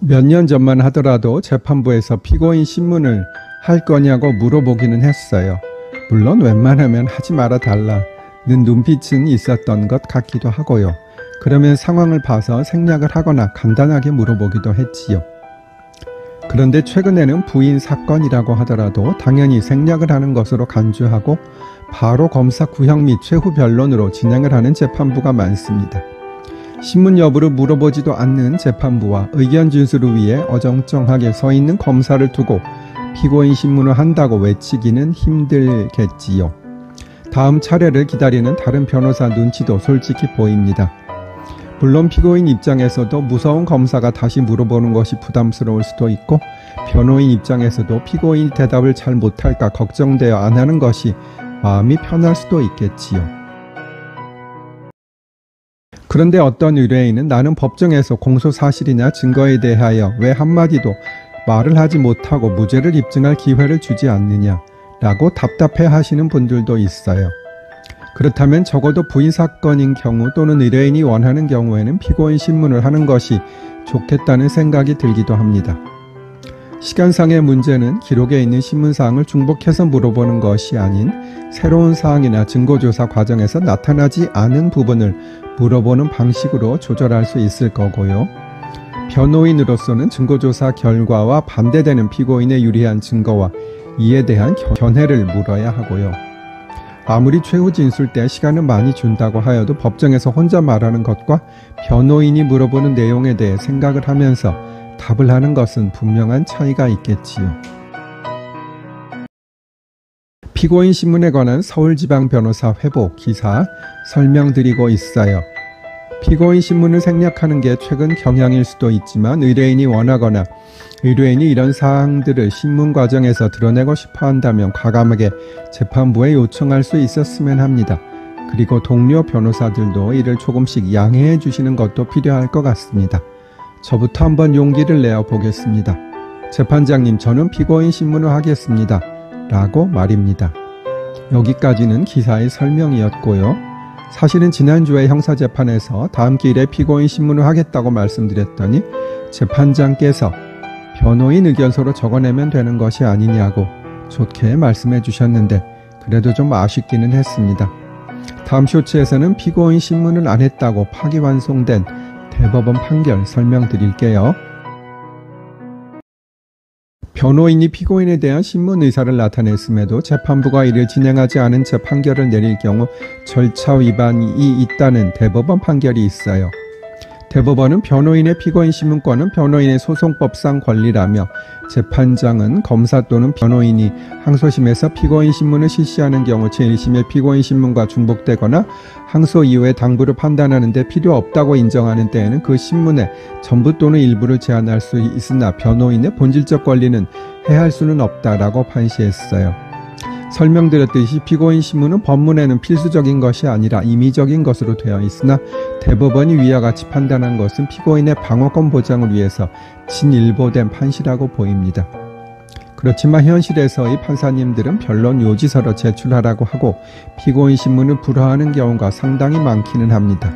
몇 년 전만 하더라도 재판부에서 피고인 신문을 할 거냐고 물어보기는 했어요. 물론 웬만하면 하지 말아 달라는 눈빛은 있었던 것 같기도 하고요. 그러면 상황을 봐서 생략을 하거나 간단하게 물어보기도 했지요. 그런데 최근에는 부인 사건이라고 하더라도 당연히 생략을 하는 것으로 간주하고 바로 검사 구형 및 최후 변론으로 진행을 하는 재판부가 많습니다. 신문 여부를 물어보지도 않는 재판부와 의견 진술을 위해 어정쩡하게 서 있는 검사를 두고 피고인 신문을 한다고 외치기는 힘들겠지요. 다음 차례를 기다리는 다른 변호사 눈치도 솔직히 보입니다. 물론 피고인 입장에서도 무서운 검사가 다시 물어보는 것이 부담스러울 수도 있고, 변호인 입장에서도 피고인이 대답을 잘 못할까 걱정되어 안 하는 것이 마음이 편할 수도 있겠지요. 그런데 어떤 의뢰인은 나는 법정에서 공소 사실이나 증거에 대하여 왜 한마디도 말을 하지 못하고 무죄를 입증할 기회를 주지 않느냐 라고 답답해 하시는 분들도 있어요. 그렇다면 적어도 부인 사건인 경우 또는 의뢰인이 원하는 경우에는 피고인 신문을 하는 것이 좋겠다는 생각이 들기도 합니다. 시간상의 문제는 기록에 있는 신문사항을 중복해서 물어보는 것이 아닌 새로운 사항이나 증거조사 과정에서 나타나지 않은 부분을 물어보는 방식으로 조절할 수 있을 거고요. 변호인으로서는 증거조사 결과와 반대되는 피고인의 유리한 증거와 이에 대한 견해를 물어야 하고요. 아무리 최후 진술 때 시간을 많이 준다고 하여도 법정에서 혼자 말하는 것과 변호인이 물어보는 내용에 대해 생각을 하면서 답을 하는 것은 분명한 차이가 있겠지요. 피고인 신문에 관한 서울지방변호사 회보 기사 설명드리고 있어요. 피고인 신문을 생략하는 게 최근 경향일 수도 있지만 의뢰인이 원하거나 의뢰인이 이런 사항들을 신문 과정에서 드러내고 싶어 한다면 과감하게 재판부에 요청할 수 있었으면 합니다. 그리고 동료 변호사들도 이를 조금씩 양해해 주시는 것도 필요할 것 같습니다. 저부터 한번 용기를 내어 보겠습니다. 재판장님, 저는 피고인 신문을 하겠습니다. 라고 말입니다. 여기까지는 기사의 설명이었고요. 사실은 지난주에 형사재판에서 다음 기일에 피고인 신문을 하겠다고 말씀드렸더니 재판장께서 변호인 의견서로 적어내면 되는 것이 아니냐고 좋게 말씀해 주셨는데 그래도 좀 아쉽기는 했습니다. 다음 쇼츠에서는 피고인 신문을 안 했다고 파기환송된 대법원 판결 설명드릴게요. 변호인이 피고인에 대한 신문 의사를 나타냈음에도 재판부가 이를 진행하지 않은 채 판결을 내릴 경우 절차 위반이 있다는 대법원 판결이 있어요. 대법원은 변호인의 피고인 신문권은 변호인의 소송법상 권리라며 재판장은 검사 또는 변호인이 항소심에서 피고인 신문을 실시하는 경우 제1심의 피고인 신문과 중복되거나 항소 이후에 당부를 판단하는 데 필요 없다고 인정하는 때에는 그 신문의 전부 또는 일부를 제한할 수 있으나 변호인의 본질적 권리는 해할 수는 없다라고 판시했어요. 설명드렸듯이 피고인 신문은 법문에는 필수적인 것이 아니라 임의적인 것으로 되어 있으나 대법원이 위와 같이 판단한 것은 피고인의 방어권 보장을 위해서 진일보된 판시라고 보입니다. 그렇지만 현실에서의 판사님들은 변론 요지서로 제출하라고 하고 피고인 신문을 불허하는 경우가 상당히 많기는 합니다.